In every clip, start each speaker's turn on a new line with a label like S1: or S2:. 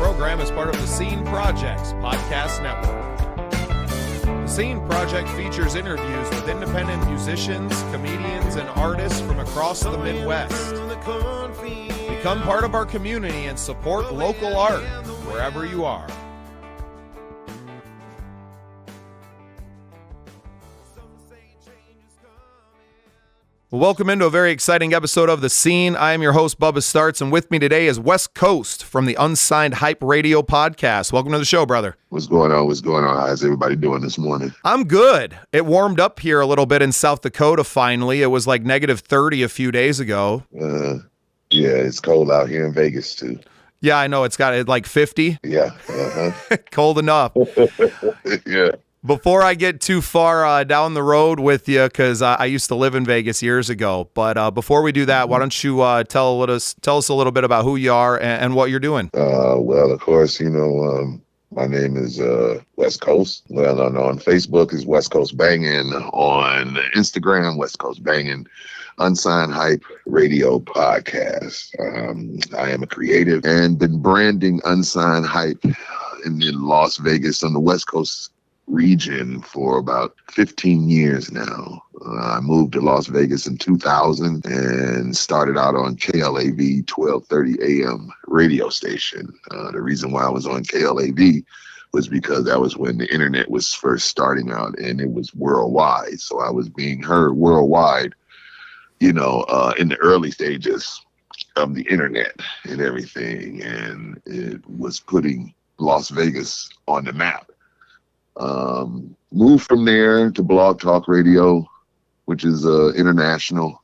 S1: program is part of the Scene Project's podcast network. The Scene Project features interviews with independent musicians, comedians, and artists from across the Midwest. Become part of our community and support local art wherever you are. Well, welcome into a very exciting episode of The Scene. I am your host, Bubba Startz, and with me today is West Coast from the Unsigned Hype Radio podcast. Welcome to the show, brother.
S2: What's going on? How's everybody doing this morning?
S1: I'm good. It warmed up here a little bit in South Dakota finally. It was like negative 30 a few days ago.
S2: Yeah, it's cold out here in Vegas, too.
S1: Yeah, I know. It's got it like 50.
S2: Yeah.
S1: Cold enough.
S2: Yeah.
S1: Before I get too far down the road with you, because I used to live in Vegas years ago, but before we do that, why don't you tell us a little bit about who you are and what you're doing?
S2: Well, of course, my name is West Coast. Well, on Facebook is West Coast Bangin'. On Instagram, West Coast Bangin'. Unsigned Hype Radio podcast. I am a creative and been branding Unsigned Hype in Las Vegas on the West Coast region for about 15 years now. I moved to Las Vegas in 2000 and started out on KLAV 1230 AM radio station. The reason why I was on KLAV was because that was when the internet was first starting out and it was worldwide. So I was being heard worldwide, in the early stages of the internet and everything. And it was putting Las Vegas on the map. Moved from there to Blog Talk Radio, which is an international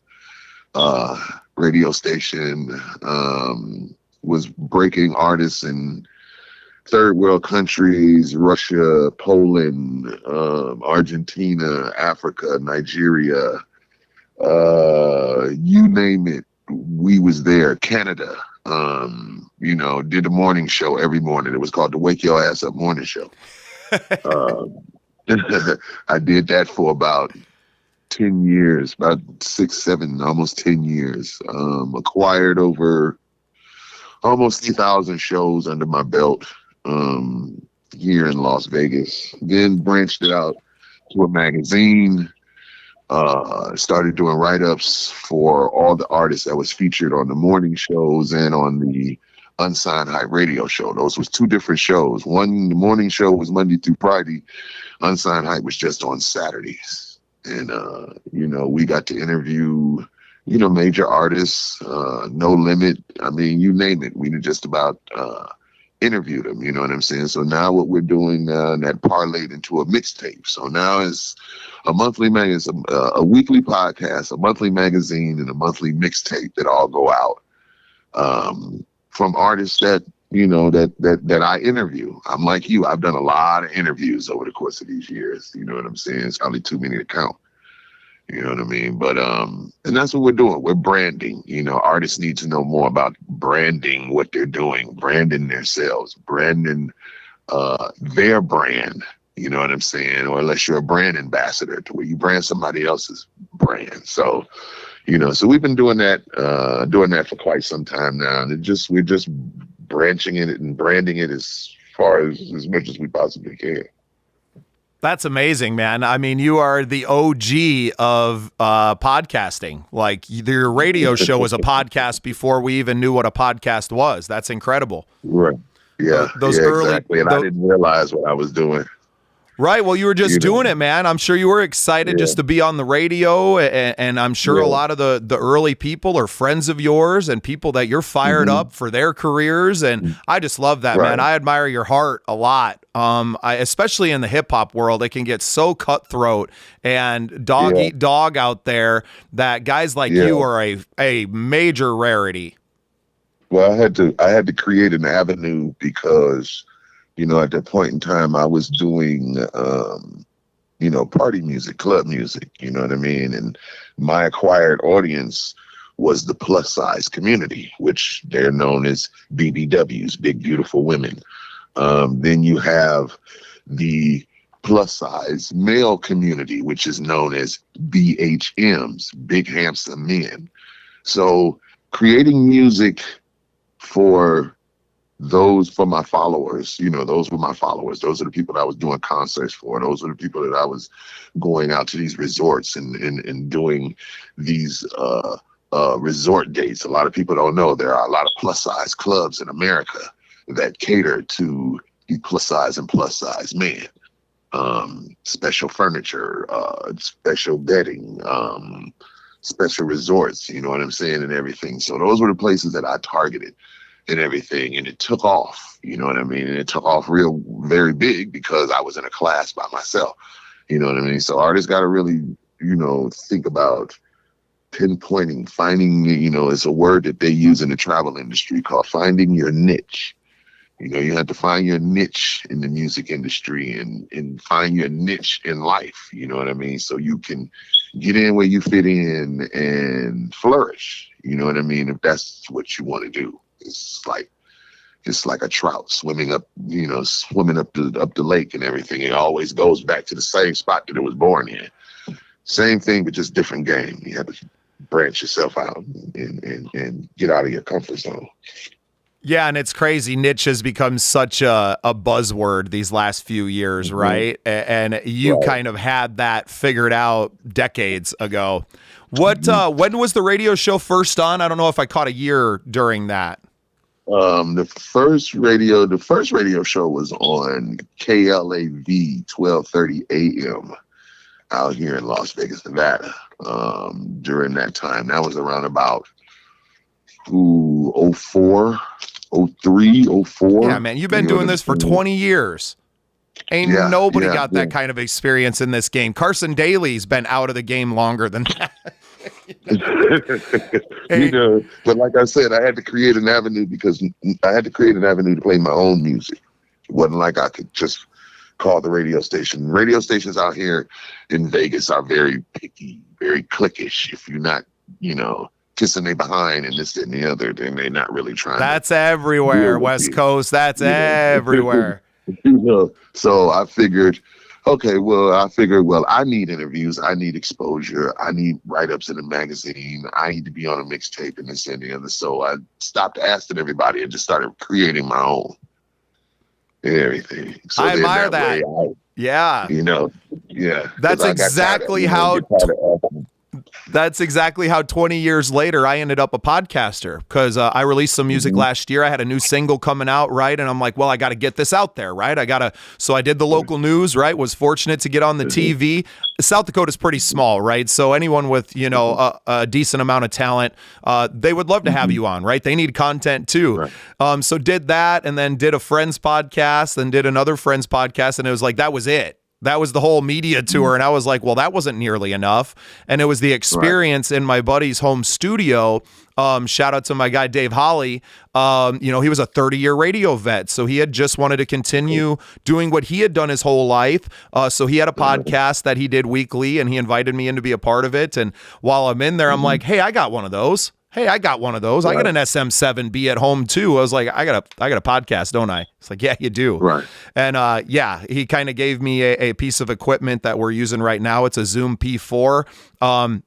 S2: radio station. Was breaking artists in third world countries, Russia, Poland, Argentina, Africa, Nigeria, you name it, we was there. Canada, did a morning show every morning. It was called the Wake Your Ass Up Morning Show. I did that for about 10 years, about 6, 7, almost 10 years. Acquired over almost 3,000 shows under my belt here in Las Vegas. Then branched it out to a magazine. Started doing write-ups for all the artists that was featured on the morning shows and on the Unsigned Hype Radio show. Those was two different shows. One, the morning show was Monday through Friday. Unsigned Hype was just on Saturdays. And, we got to interview, major artists, No Limit. I mean, you name it. We just about interviewed them, you know what I'm saying? So now what we're doing that parlayed into a mixtape. So now it's a monthly magazine, a weekly podcast, a monthly magazine, and a monthly mixtape that all go out. From artists that, that I interview. I'm like you. I've done a lot of interviews over the course of these years. You know what I'm saying? It's probably too many to count. You know what I mean? But, and that's what we're doing. We're branding. Artists need to know more about branding what they're doing, branding themselves, branding their brand. You know what I'm saying? Or unless you're a brand ambassador to where you brand somebody else's brand. So, so we've been doing that for quite some time now. And we're just branching it and branding it as much as we possibly can.
S1: That's amazing, man. I mean, you are the OG of podcasting. Like your radio show was a podcast before we even knew what a podcast was. That's incredible.
S2: Right. Yeah. Exactly. And I didn't realize what I was doing.
S1: Right. Well, you were just doing it, man. I'm sure you were excited just to be on the radio. And I'm sure a lot of the early people are friends of yours and people that you're fired up for their careers. And I just love that, man. I admire your heart a lot. Especially in the hip hop world, it can get so cutthroat and dog eat dog out there that guys like you are a major rarity.
S2: Well, I had to create an avenue because at that point in time, I was doing, party music, club music, you know what I mean? And my acquired audience was the plus size community, which they're known as BBWs, big, beautiful women. Then you have the plus size male community, which is known as BHMs, big, handsome men. So creating music for those for my followers, those were my followers. Those are the people that I was doing concerts for. Those are the people that I was going out to these resorts and doing these resort dates. A lot of people don't know there are a lot of plus size clubs in America that cater to the plus size man. Special furniture, special bedding, special resorts, you know what I'm saying, and everything. So those were the places that I targeted and everything, and it took off, you know what I mean? And it took off very big because I was in a class by myself, you know what I mean? So artists got to really, think about pinpointing, finding, it's a word that they use in the travel industry called finding your niche. You have to find your niche in the music industry and find your niche in life, you know what I mean? So you can get in where you fit in and flourish, you know what I mean? If that's what you want to do. It's like a trout swimming up the lake and everything. It always goes back to the same spot that it was born in. Same thing, but just different game. You have to branch yourself out and get out of your comfort zone.
S1: Yeah, and it's crazy. Niche has become such a buzzword these last few years, right? And you kind of had that figured out decades ago. When was the radio show first on? I don't know if I caught a year during that.
S2: The first radio show was on KLAV 1230 AM out here in Las Vegas, Nevada. During that time, that was around about 04, 03, 04.
S1: Yeah, man, you've been doing this for 20 years. Ain't nobody got that kind of experience in this game. Carson Daly's been out of the game longer than that.
S2: But like I said, I had to create an avenue to play my own music. It wasn't like I could just call the radio station. Radio stations out here in Vegas are very picky, very cliquish. If you're not, kissing they behind and this and the other, then they're not really trying.
S1: That's everywhere, West Coast. That's everywhere.
S2: So I figured, I need interviews. I need exposure. I need write-ups in a magazine. I need to be on a mixtape and this and the other. So I stopped asking everybody and just started creating my own and everything. So
S1: I admire that. That's exactly how... That's exactly how 20 years later I ended up a podcaster, because I released some music last year. I had a new single coming out, right? And I'm like, well, I got to get this out there, right? So I did the local news, right? Was fortunate to get on the TV. South Dakota's pretty small, right? So anyone with, a decent amount of talent, they would love to have you on, right? They need content too. Right. So did that, and then did a friend's podcast, and did another friend's podcast, and it was like, that was it. That was the whole media tour. And I was like, well, that wasn't nearly enough. And it was the experience in my buddy's home studio. Shout out to my guy, Dave Holly. He was a 30-year radio vet. So he had just wanted to continue doing what he had done his whole life. So he had a podcast that he did weekly, and he invited me in to be a part of it. And while I'm in there, I'm like, hey, I got one of those. I got an SM7B at home too. I was like, I got a podcast, don't I? It's like, yeah, you do.
S2: Right.
S1: And he kind of gave me a piece of equipment that we're using right now. It's a Zoom P4.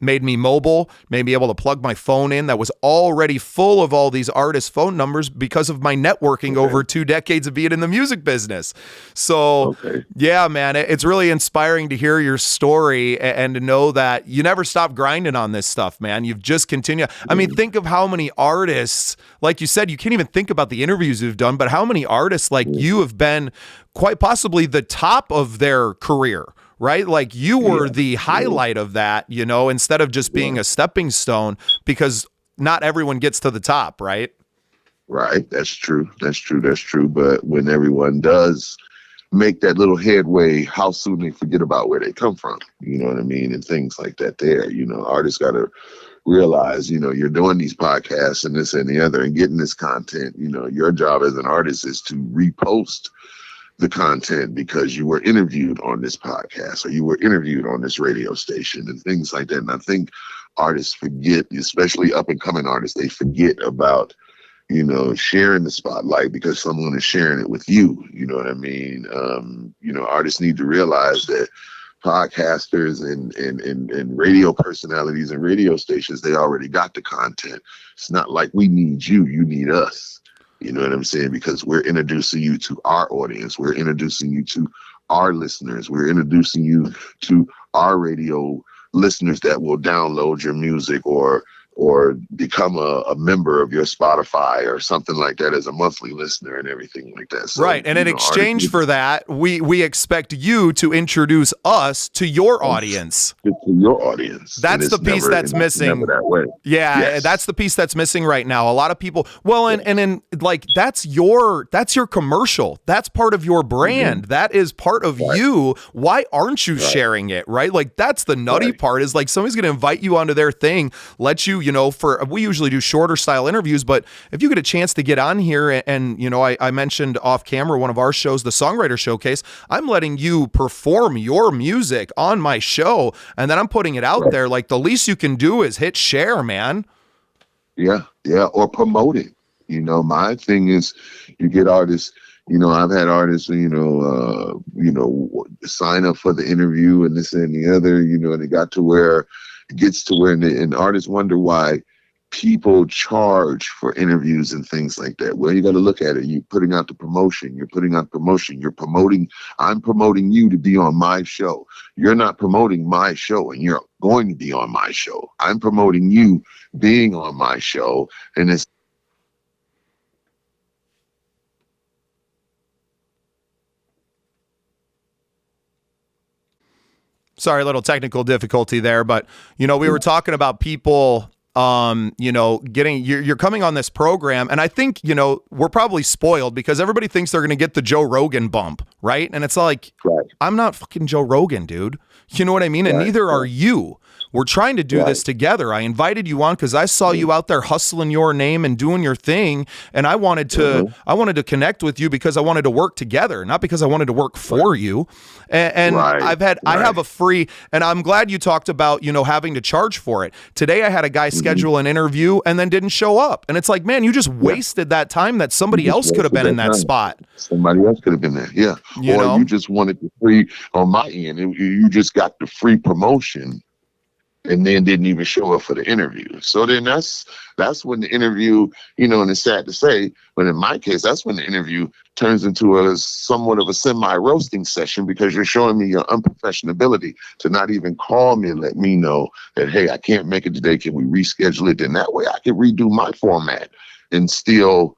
S1: Made me mobile, made me able to plug my phone in that was already full of all these artists' phone numbers because of my networking over 2 decades of being in the music business. So yeah, man, it's really inspiring to hear your story and to know that you never stop grinding on this stuff, man. You've just continued. I mean, think of how many artists, like you said, you can't even think about the interviews you've done, but how many artists like you have been quite possibly the top of their career, right? Like you were the highlight of that, instead of just being a stepping stone, because not everyone gets to the top, right?
S2: Right. That's true. But when everyone does make that little headway, how soon they forget about where they come from, you know what I mean? And things like that there, artists got to realize, you're doing these podcasts and this and the other and getting this content. Your job as an artist is to repost the content because you were interviewed on this podcast or you were interviewed on this radio station and things like that. And I think artists forget, especially up and coming artists, they forget about, sharing the spotlight because someone is sharing it with you. You know what I mean? Artists need to realize that podcasters and radio personalities and radio stations, they already got the content. It's not like we need you need us. You know what I'm saying? Because we're introducing you to our audience. We're introducing you to our listeners. We're introducing you to our radio listeners that will download your music or become a member of your Spotify or something like that as a monthly listener and everything like that. So,
S1: right. And in exchange for that, we expect you to introduce us to your audience.
S2: To your audience.
S1: That's the piece that's missing.
S2: Never that way.
S1: Yeah, yes. That's the piece that's missing right now. A lot of people, well, and like that's your commercial. That's part of your brand. That is part of you. Why aren't you sharing it? Right? Like that's the nutty part is like somebody's going to invite you onto their thing, let you, we usually do shorter style interviews, but if you get a chance to get on here and I mentioned off camera one of our shows, the Songwriter Showcase, I'm letting you perform your music on my show and then I'm putting it out there. Like the least you can do is hit share, man.
S2: Yeah. Or promote it. My thing is you get artists, I've had artists, sign up for the interview and this and the other, and it gets to where and artists wonder why people charge for interviews and things like that. Well, you got to look at it. You're putting out the promotion. I'm promoting you to be on my show. You're not promoting my show and you're going to be on my show. I'm promoting you being on my show. And it's
S1: sorry, a little technical difficulty there, but we were talking about people you're coming on this program and I think, we're probably spoiled because everybody thinks they're going to get the Joe Rogan bump, right? And it's like, I'm not fucking Joe Rogan, dude. You know what I mean? And neither are you. We're trying to do this together. I invited you on because I saw you out there hustling your name and doing your thing. And I wanted to connect with you because I wanted to work together, not because I wanted to work for you. And I have a free, and I'm glad you talked about, having to charge for it. Today I had a guy schedule an interview and then didn't show up. And it's like, man, you just wasted that time that somebody else could have been in that spot.
S2: Somebody else could have been there. Yeah. You just wanted the free on my end. You just got the free promotion. And then didn't even show up for the interview. So then that's when the interview, and it's sad to say, but in my case, that's when the interview turns into a somewhat of a semi-roasting session because you're showing me your unprofessionality to not even call me and let me know that, hey, I can't make it today. Can we reschedule it? Then that way I can redo my format and still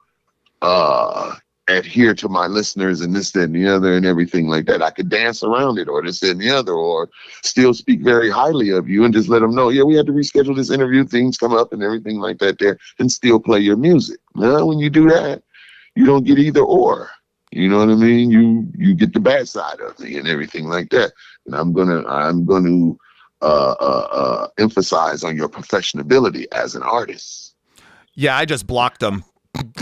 S2: adhere to my listeners and this, that, and the other and everything like that. I could dance around it or this, that, and the other, or still speak very highly of you and just let them know, yeah, we had to reschedule this interview, things come up and everything like that there, and still play your music. Now, when you do that, you don't get either or. You know what I mean? You get the bad side of me and everything like that. And I'm gonna emphasize on your professionability as an artist.
S1: Yeah, I just blocked them.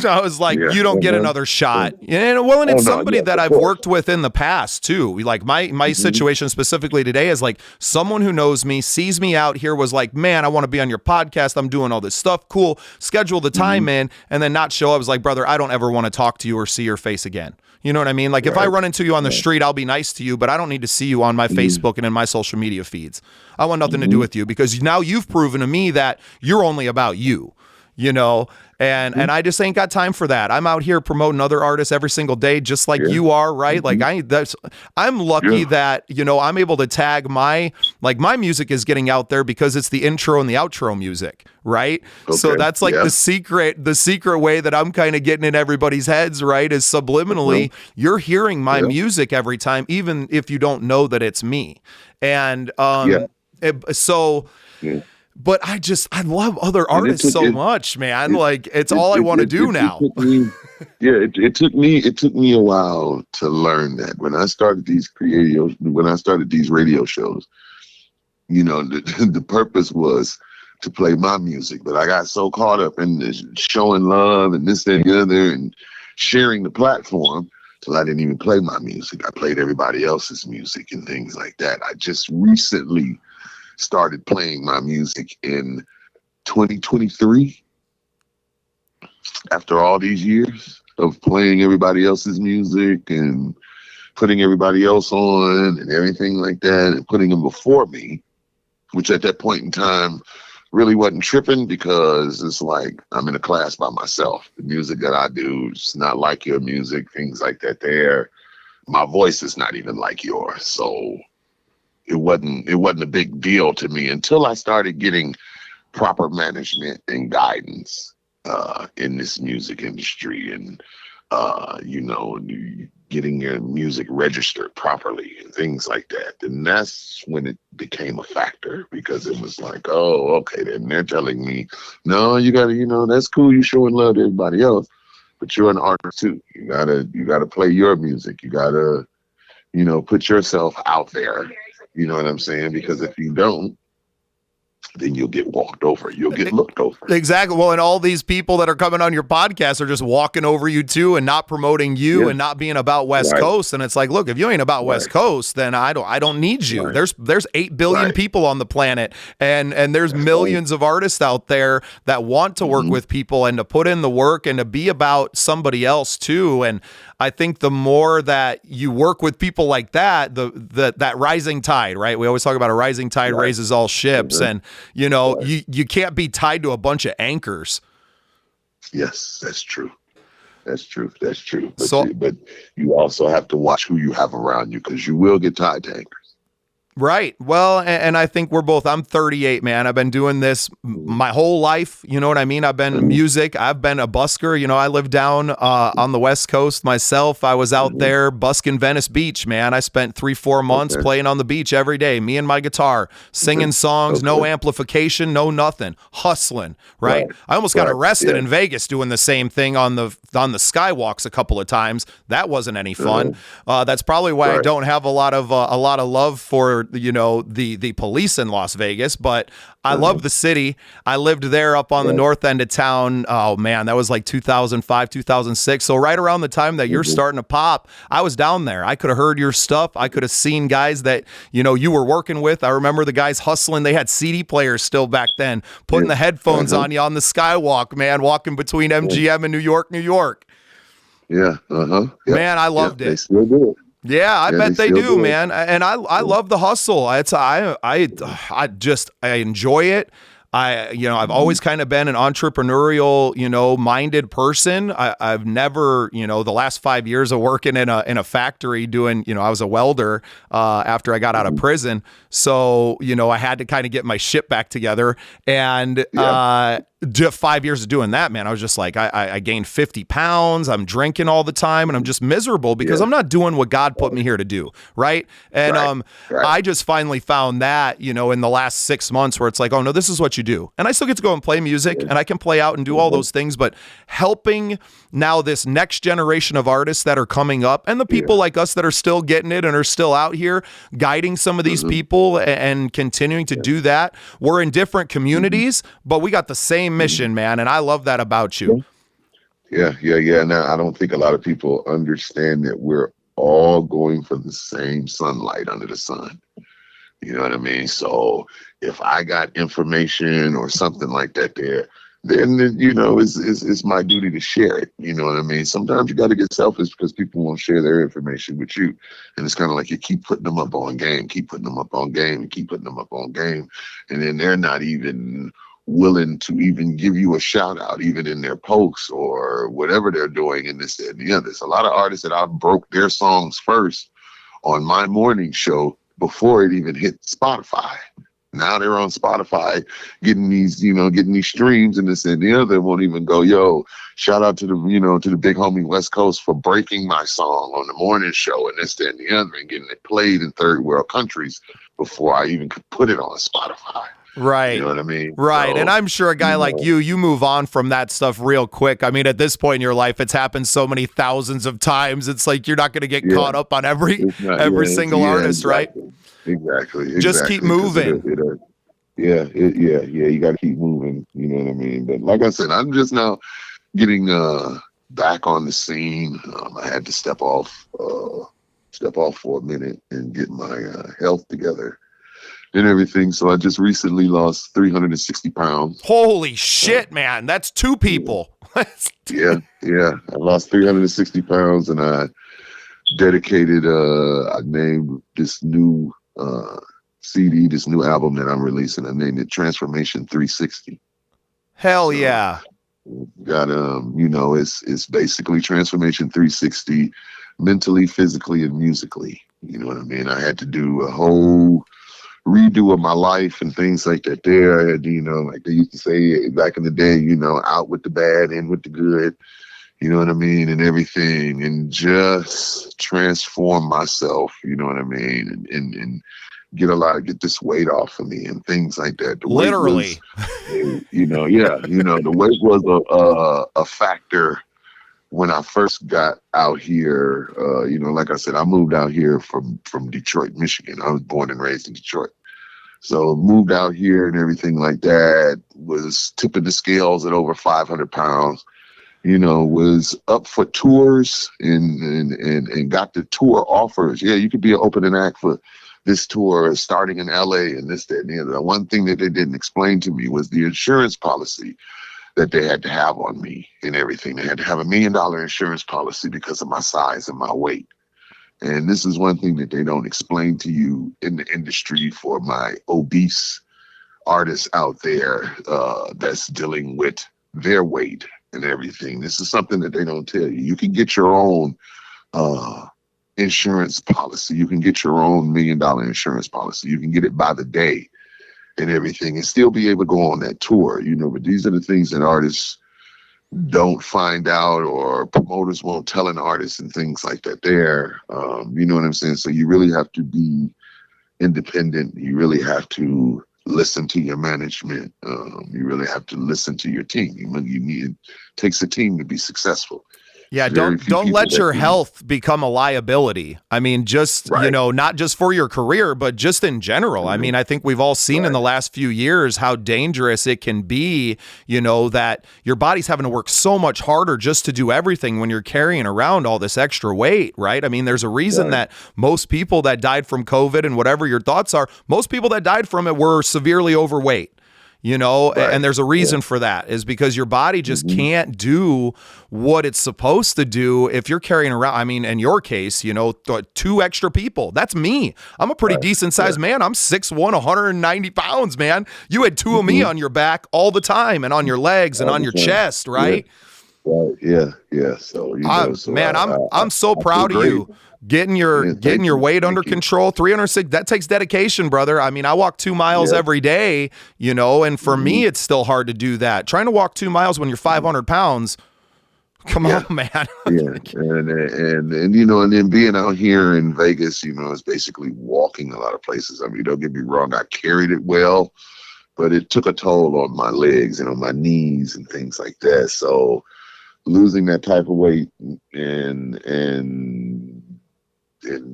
S1: I was like, you don't get another shot. And it's somebody that I've worked with in the past too. Like my situation specifically today is like someone who knows me, sees me out here, was like, man, I want to be on your podcast. I'm doing all this stuff. Cool. Schedule the time in and then not show up. I was like, brother, I don't ever want to talk to you or see your face again. You know what I mean? Like if I run into you on the street, I'll be nice to you, but I don't need to see you on my Facebook and in my social media feeds. I want nothing to do with you because now you've proven to me that you're only about you. And I just ain't got time for that. I'm out here promoting other artists every single day, just like you are, right? Like I'm lucky that, I'm able to tag my music is getting out there because it's the intro and the outro music, right? Okay. So that's like the secret way that I'm kind of getting in everybody's heads, right? Is subliminally, you're hearing my music every time, even if you don't know that it's me. And but I love other artists so much, man. Like it's all I want to do now.
S2: It took me a while to learn that. When I started these radio shows, the purpose was to play my music, but I got so caught up in this showing love and this, that, and the other, and sharing the platform till I didn't even play my music. I played everybody else's music and things like that. I just recently started playing my music in 2023 after all these years of playing everybody else's music and putting everybody else on and everything like that and putting them before me, which at that point in time really wasn't tripping because it's like I'm in a class by myself. The music that I do is not like your music, things like that. My voice is not even like yours, so it wasn't a big deal to me until I started getting proper management and guidance in this music industry, and getting your music registered properly and things like that. And that's when it became a factor, because it was like, oh, okay, then they're telling me, no, you gotta, that's cool, you showing love to everybody else, but you're an artist too. You gotta play your music. You gotta, put yourself out there. You know what I'm saying? Because if you don't, then you'll get walked over. You'll get looked over.
S1: Exactly. Well, and all these people that are coming on your podcast are just walking over you too, and not promoting you, and not being about West Coast. And it's like, look, if you ain't about West Coast, then I don't need you. There's 8 billion people on the planet, and there's millions of artists out there that want to work with people and to put in the work and to be about somebody else too. And I think the more that you work with people like that, that rising tide, right? We always talk about a rising tide raises all ships, and you can't be tied to a bunch of anchors.
S2: Yes, that's true. That's true. But you also have to watch who you have around you, because you will get tied to anchors.
S1: Right. Well, and I think I'm 38, man. I've been doing this my whole life. You know what I mean? I've been music. I've been a busker. I live down on the West Coast myself. I was out there busking Venice Beach, man. I spent 3-4 months playing on the beach every day, me and my guitar, singing songs, no amplification, no nothing, hustling, right? I almost got arrested in Vegas doing the same thing on the skywalks a couple of times. That wasn't any fun. That's probably why I don't have a lot of love for the police in Las Vegas, but I love the city. I lived there up on the north end of town. Oh man, that was like 2005, 2006. So right around the time that you're starting to pop, I was down there. I could have heard your stuff. I could have seen guys that, you were working with. I remember the guys hustling. They had CD players still back then, putting the headphones on you on the skywalk, man, walking between MGM and New York, New York.
S2: Yeah.
S1: Man, I loved it.
S2: They still do it.
S1: Yeah, I bet they do, man. And I love the hustle. I enjoy it. I've always kind of been an entrepreneurial, minded person. I've never, the last 5 years of working in a factory doing, I was a welder after I got out of prison. So, I had to kind of get my shit back together. And just 5 years of doing that, man, I was just like, I gained 50 pounds. I'm drinking all the time, and I'm just miserable because I'm not doing what God put me here to do. Right. And I just finally found that, in the last 6 months, where it's like, oh no, this is what you do. And I still get to go and play music, and I can play out and do all those things, but helping now this next generation of artists that are coming up, and the people like us that are still getting it and are still out here guiding some of these people and continuing to do that. We're in different communities, but we got the same mission, man. And I love that about you.
S2: Yeah. Now, I don't think a lot of people understand that we're all going for the same sunlight under the sun. You know what I mean? So if I got information or something like that there, then it's my duty to share it. You know what I mean? Sometimes you got to get selfish because people won't share their information with you, and it's kind of like you keep putting them up on game, and then they're not even willing to even give you a shout out, even in their posts or whatever they're doing in this and the other. There's a lot of artists that I broke their songs first on my morning show before it even hit Spotify. Now they're on Spotify getting these streams and this and the other. Won't even go, yo, shout out to the big homie West Coast for breaking my song on the morning show and this, that, and the other, and getting it played in third world countries before I even could put it on Spotify.
S1: Right.
S2: You know what I mean?
S1: Right.
S2: So,
S1: and I'm sure a guy like you move on from that stuff real quick. I mean, at this point in your life, it's happened so many thousands of times. It's like you're not going to get caught up on every single artist,
S2: exactly.
S1: right?
S2: Exactly.
S1: Just keep moving.
S2: You got to keep moving. You know what I mean? But like I said, I'm just now getting back on the scene. I had to step off for a minute and get my health together and everything. So I just recently lost 360 pounds.
S1: Holy shit, man. That's 2 people.
S2: Yeah. I lost 360 pounds, and I dedicated, I named this new CD, this new album that I'm releasing. I named it Transformation 360.
S1: Hell
S2: So
S1: yeah.
S2: got it's basically Transformation 360, mentally, physically, and musically. You know what I mean? I had to do a whole redo of my life and things like that there. I had, like they used to say back in the day, out with the bad, in with the good, you know what I mean, and everything, and just transform myself, you know what I mean, and get this weight off of me and things like that. The
S1: Literally.
S2: weight was, the weight was a factor when I first got out here. Like I said, I moved out here from Detroit, Michigan. I was born and raised in Detroit. So moved out here and everything like that, was tipping the scales at over 500 pounds, was up for tours and got the tour offers. Yeah, you could be an opening act for this tour starting in LA and this, that, and the other. One thing that they didn't explain to me was the insurance policy that they had to have on me and everything. They had to have $1 million insurance policy because of my size and my weight. And this is one thing that they don't explain to you in the industry for my obese artists out there that's dealing with their weight and everything. This is something that they don't tell you. You can get your own insurance policy. You can get your own $1 million insurance policy. You can get it by the day and everything and still be able to go on that tour, but these are the things that artists don't find out or promoters won't tell an artist and things like that there. You know what I'm saying? So you really have to be independent. You really have to listen to your management. You really have to listen to your team. It takes a team to be successful.
S1: Yeah, don't let your health become a liability. I mean, just,
S2: right.
S1: Not just for your career, but just in general. I mean, I think we've all seen in the last few years how dangerous it can be, that your body's having to work so much harder just to do everything when you're carrying around all this extra weight, right? I mean, there's a reason that most people that died from COVID and whatever your thoughts are, most people that died from it were severely overweight. And there's a reason for that, is because your body just can't do what it's supposed to do if you're carrying around, I mean, in your case, 2 extra people. That's me. I'm a pretty decent sized man. I'm 6'1", 190 pounds, man. You had 2 of me on your back all the time and on your legs and on your chest, right?
S2: Yeah. So,
S1: I'm so proud of you. Getting your weight under control. 306, that takes dedication, brother. I mean, I walk 2 miles every day, and for me, it's still hard to do that. Trying to walk 2 miles when you're 500 pounds, come on, man.
S2: And then being out here in Vegas, it's basically walking a lot of places. I mean, don't get me wrong, I carried it well, but it took a toll on my legs and on my knees and things like that. So losing that type of weight and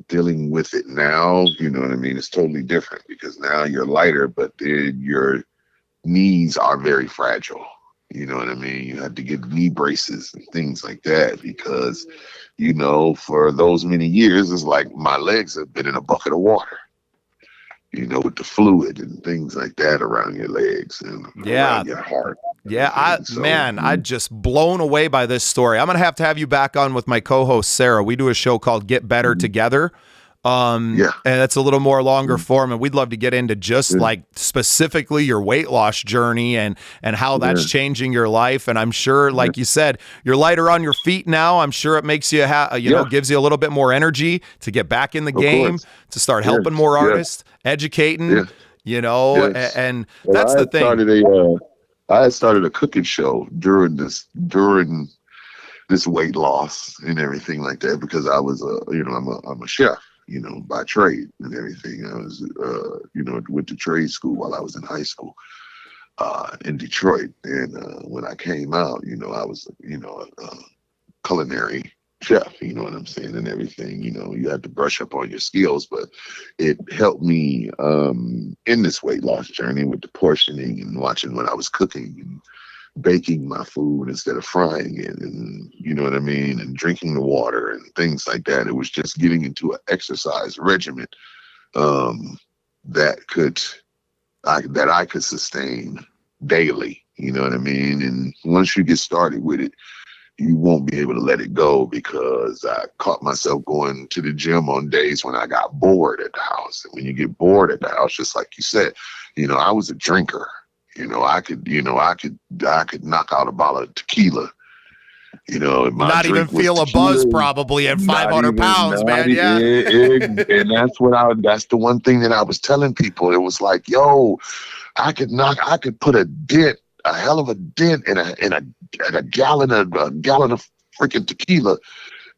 S2: dealing with it now, you know what I mean? It's totally different because now you're lighter, but then your knees are very fragile. You know what I mean? You have to get knee braces and things like that because, for those many years, it's like my legs have been in a bucket of water, with the fluid and things like that around your legs and around your heart.
S1: Yeah, I'm just blown away by this story. I'm going to have you back on with my co-host, Sarah. We do a show called Get Better Together. And that's a little more longer form. And we'd love to get into just like specifically your weight loss journey and how that's changing your life. And I'm sure, like you said, you're lighter on your feet now. I'm sure it makes you, gives you a little bit more energy to get back in the game, to start helping more artists, educating, and that's the thing.
S2: I had started a cooking show during this weight loss and everything like that because I was I'm a chef, by trade and everything. I was went to trade school while I was in high school in Detroit, and when I came out, I was a culinary chef, you know what I'm saying, and everything. You had to brush up on your skills, but it helped me in this weight loss journey with the portioning and watching when I was cooking and baking my food instead of frying it, and you know what I mean, and drinking the water and things like that. It was just getting into an exercise regimen that I could sustain daily, you know what I mean. And once you get started with it, you won't be able to let it go, because I caught myself going to the gym on days when I got bored at the house. And when you get bored at the house, just like you said, I was a drinker. I could knock out a bottle of tequila. And my
S1: Not even
S2: drink was
S1: feel a
S2: tequila.
S1: buzz probably at 500 pounds, man. Yeah.
S2: And that's the one thing that I was telling people. It was like, yo, I could put a hell of a dent in a gallon of freaking tequila,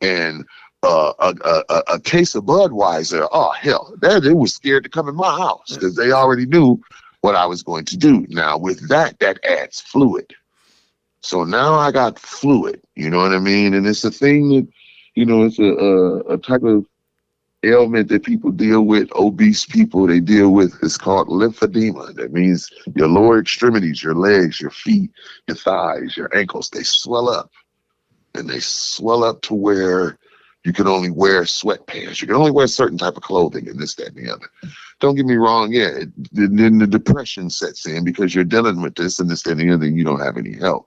S2: and a case of Budweiser. Oh hell, they were scared to come in my house because they already knew what I was going to do. Now with that adds fluid. So now I got fluid. You know what I mean? And it's a thing that, it's a type of ailment that people deal with, obese people, they deal with. It's called lymphedema. That means your lower extremities, your legs, your feet, your thighs, your ankles, they swell up. And they swell up to where you can only wear sweatpants. You can only wear a certain type of clothing, and this, that, and the other. Don't get me wrong. Yeah, then the depression sets in because you're dealing with this and this, that, and the other, and you don't have any help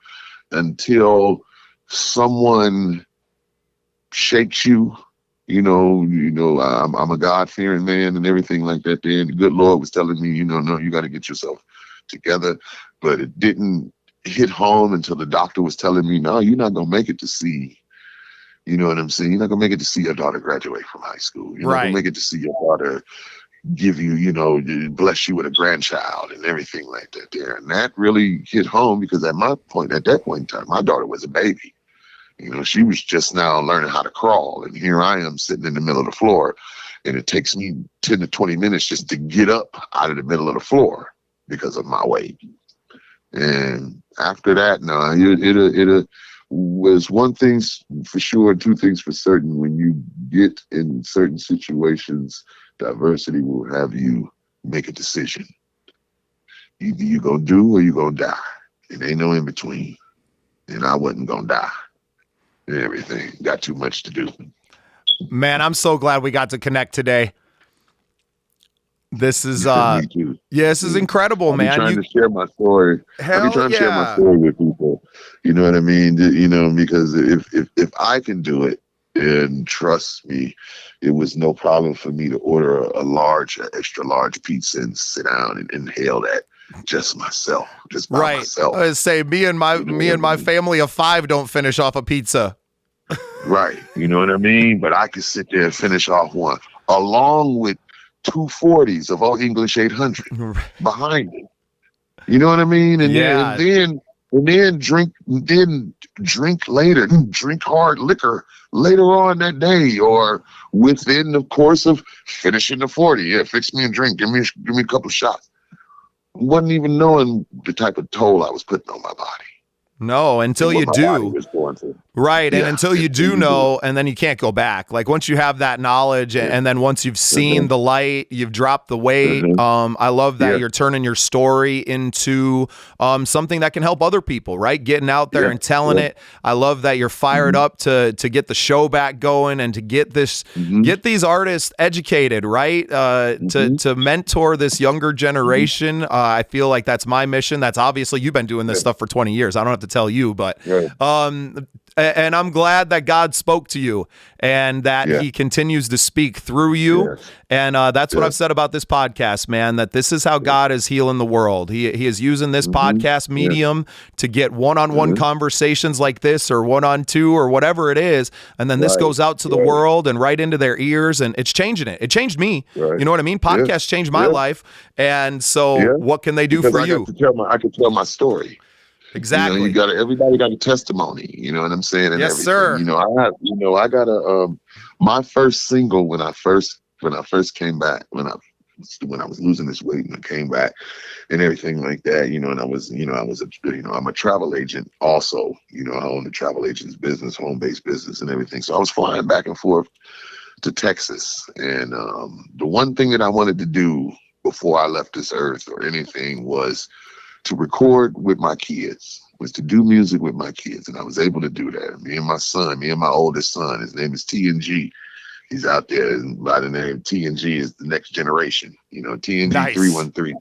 S2: until someone shakes you. I'm a God-fearing man and everything like that. Then the good Lord was telling me, no, you got to get yourself together. But it didn't hit home until the doctor was telling me, no, you're not going to make it to see. You know what I'm saying? You're not going to make it to see your daughter graduate from high school. You're not going to make it to see your daughter give you, bless you with a grandchild and everything like that there. And that really hit home because at that point in time, my daughter was a baby. She was just now learning how to crawl. And here I am sitting in the middle of the floor, and it takes me 10 to 20 minutes just to get up out of the middle of the floor because of my weight. And after that, no, it was one thing for sure, two things for certain. When you get in certain situations, diversity will have you make a decision. Either you're going to do or you're going to die. It ain't no in between. And I wasn't going to die. And everything. Got too much to do.
S1: Man, I'm so glad we got to connect today. This is
S2: me too.
S1: Yeah, this is incredible, man.
S2: I'm trying to share my story.
S1: Hell
S2: I'm trying to share my story with people. You know what I mean? Because if I can do it, and trust me, it was no problem for me to order a extra large pizza and sit down and inhale that just myself, just by myself.
S1: I say me and my family of 5 don't finish off a pizza.
S2: Right. You know what I mean? But I could sit there and finish off one along with 2 40s of All English 800 behind it. You know what I mean? And then drink later, drink hard liquor later on that day, or within the course of finishing the 40. Yeah, fix me a drink. Give me a couple of shots. Wasn't even knowing the type of toll I was putting on my body.
S1: No, until you do. Right. And until you do know, and then you can't go back. Like once you have that knowledge and then once you've seen the light, you've dropped the weight. I love that you're turning your story into something that can help other people, right? Getting out there and telling it. I love that you're fired up to get the show back going and to get these artists educated, right? To mentor this younger generation. I feel like that's my mission. That's obviously you've been doing this stuff for 20 years. I don't have to tell you, but and I'm glad that God spoke to you and that he continues to speak through you. And that's what I've said about this podcast, man, that this is how God is healing the world. He is using this podcast medium to get one-on-one conversations like this, or 1-on-2 or whatever it is. And then this goes out to the world and right into their ears, and it's changing it. It changed me. You know what I mean? Podcasts changed my life. And so what can they do for you?
S2: I could tell my story.
S1: Exactly.
S2: Everybody got a testimony. You know what I'm saying? And
S1: yes,
S2: everything.
S1: sir.
S2: I got my first single when I first came back, when I was losing this weight and I came back and everything like that. And I'm a travel agent also. I own the travel agent's business, home-based business and everything. So I was flying back and forth to Texas. And the one thing that I wanted to do before I left this earth or anything was to record with my kids, was to do music with my kids. And I was able to do that. Me and my oldest son, his name is TNG. He's out there by the name TNG is the next generation, TNG nice. 313.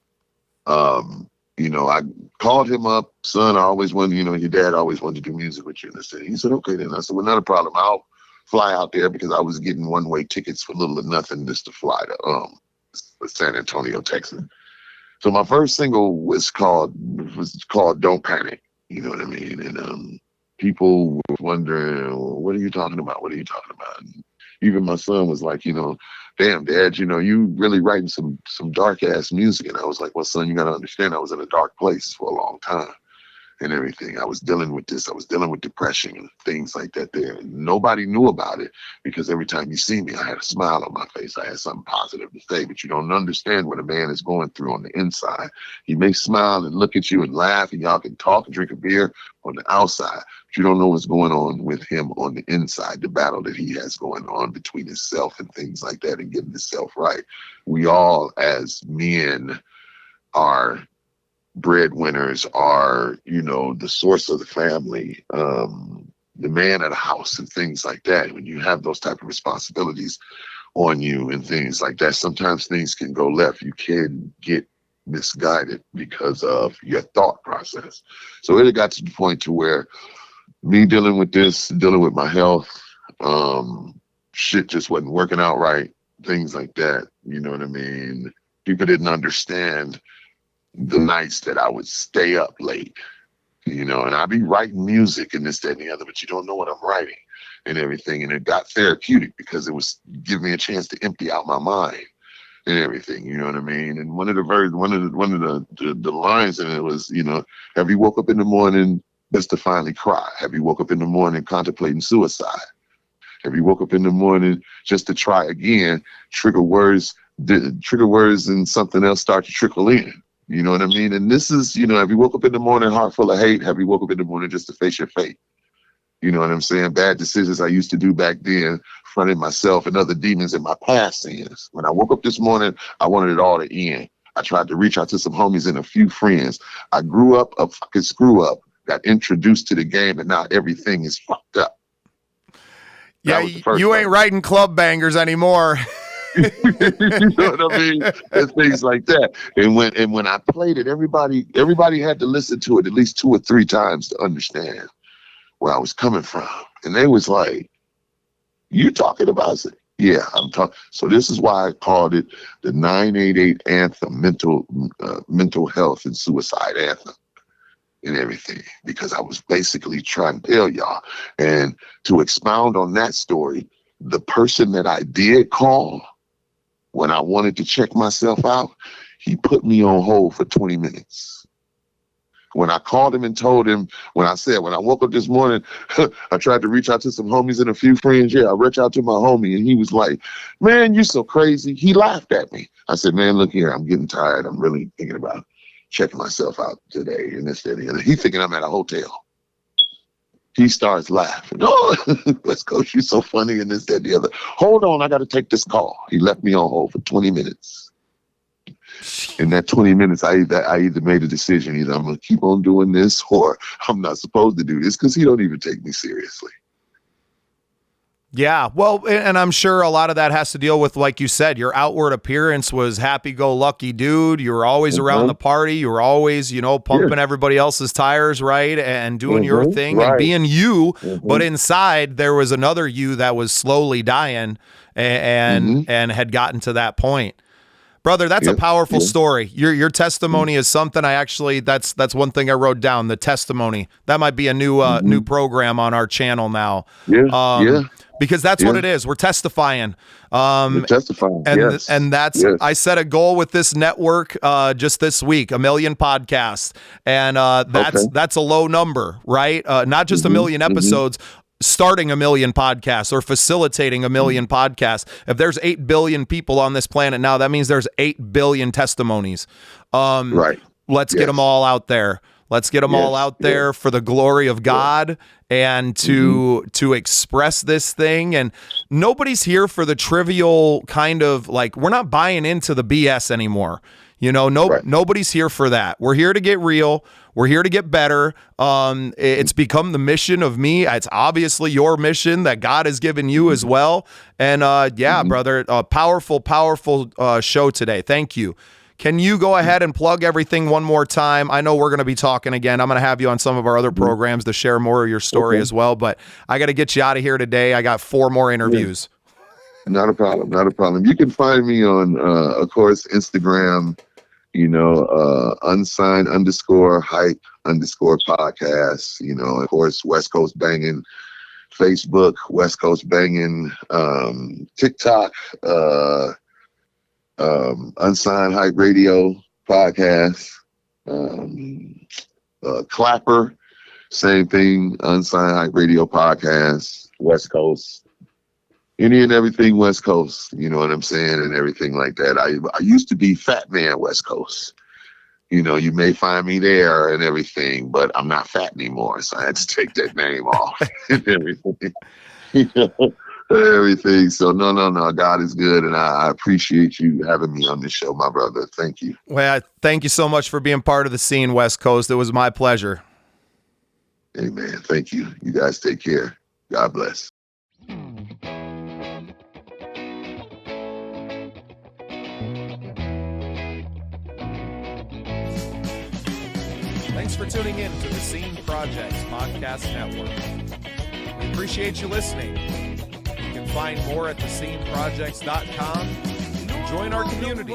S2: I called him up, son, I always wanted, your dad always wanted to do music with you in the city. He said, okay, then. I said, well, not a problem. I'll fly out there because I was getting one-way tickets for little or nothing just to fly to San Antonio, Texas. So my first single was called Don't Panic. You know what I mean? And people were wondering, well, what are you talking about? What are you talking about? And even my son was like, damn, Dad, you really writing some dark ass music. And I was like, well, son, you got to understand, I was in a dark place for a long time and everything. I was dealing with this. I was dealing with depression and things like that there. And nobody knew about it because every time you see me, I had a smile on my face. I had something positive to say, but you don't understand what a man is going through on the inside. He may smile and look at you and laugh, and y'all can talk and drink a beer on the outside, but you don't know what's going on with him on the inside, the battle that he has going on between himself and things like that and getting himself right. We all, as men, are breadwinners, are the source of the family, the man of the house and things like that. When you have those type of responsibilities on you and things like that, sometimes things can go left. You can get misguided because of your thought process. So it got to the point to where me dealing with my health, shit just wasn't working out right, things like that. You know what I mean? People didn't understand the nights that I would stay up late, and I'd be writing music and this, that, and the other, but you don't know what I'm writing and everything. And it got therapeutic because it was giving me a chance to empty out my mind and everything, you know what I mean? And one of the lines in it was, have you woke up in the morning just to finally cry? Have you woke up in the morning contemplating suicide? Have you woke up in the morning just to try again, trigger words and something else start to trickle in? You know what I mean? And this is, have you woke up in the morning heart full of hate? Have you woke up in the morning just to face your fate? You know what I'm saying? Bad decisions I used to do back then, fronting myself and other demons in my past sins. When I woke up this morning, I wanted it all to end. I tried to reach out to some homies and a few friends. I grew up a fucking screw up, got introduced to the game, and now everything is fucked up.
S1: Yeah, you ain't writing club bangers anymore.
S2: You know what I mean? And things like that. And when I played it, everybody had to listen to it at least 2 or 3 times to understand where I was coming from. And they was like, you talking about it? Yeah, I'm talking. So this is why I called it the 988 anthem, mental health and suicide anthem and everything, because I was basically trying to tell y'all. And to expound on that story, the person that I did call when I wanted to check myself out, he put me on hold for 20 minutes. When I called him and told him, when I woke up this morning, I tried to reach out to some homies and a few friends. Yeah, I reached out to my homie and he was like, man, you're so crazy. He laughed at me. I said, man, look here, I'm getting tired. I'm really thinking about checking myself out today and this, that, and the other. He thinking I'm at a hotel. He starts laughing. Oh, let's go. She's so funny and this, that, and the other. Hold on, I got to take this call. He left me on hold for 20 minutes. In that 20 minutes, I either made a decision. Either I'm going to keep on doing this or I'm not supposed to do this because he don't even take me seriously.
S1: Yeah, well, and I'm sure a lot of that has to deal with, like you said, your outward appearance was happy-go-lucky dude. You were always around the party. You were always, pumping everybody else's tires, right, and doing your thing and being you. But inside, there was another you that was slowly dying and had gotten to that point. Brother, that's a powerful story. Your testimony is something I actually, that's one thing I wrote down, the testimony. That might be a new program on our channel now. Because that's what it is. We're testifying.
S2: We're testifying.
S1: And that's, I set a goal with this network just this week, 1 million podcasts. And that's a low number, right? Not just 1 million episodes, starting 1 million podcasts or facilitating 1 million podcasts. If there's 8 billion people on this planet now, that means there's 8 billion testimonies. Let's get them all out there. Let's get them all out there for the glory of God and to express this thing. And nobody's here for the trivial kind of like, we're not buying into the BS anymore. Nobody's here for that. We're here to get real. We're here to get better. It's become the mission of me. It's obviously your mission that God has given you as well. And brother, a powerful show today. Thank you. Can you go ahead and plug everything one more time? I know we're going to be talking again. I'm going to have you on some of our other programs to share more of your story as well, but I got to get you out of here today. I got 4 more interviews.
S2: Yeah. Not a problem. Not a problem. You can find me on, of course, Instagram, unsigned _hype _podcast, of course, West Coast Banging, Facebook, West Coast Banging, TikTok, Unsigned Hype Radio podcast, Clapper, same thing, Unsigned Hype Radio podcast, West Coast, any and everything West Coast, you know what I'm saying, and everything like that. I used to be Fat Man West Coast. You may find me there and everything, but I'm not fat anymore, so I had to take that name off and everything. Everything. So no. God is good, and I appreciate you having me on this show, my brother. Thank you.
S1: Well, thank you so much for being part of the scene, West Coast. It was my pleasure.
S2: Amen. Thank you. You guys take care. God bless.
S1: Thanks for tuning in to the Scene Projects Podcast Network. We appreciate you listening. You can find more at thesceneprojects.com. Join our community.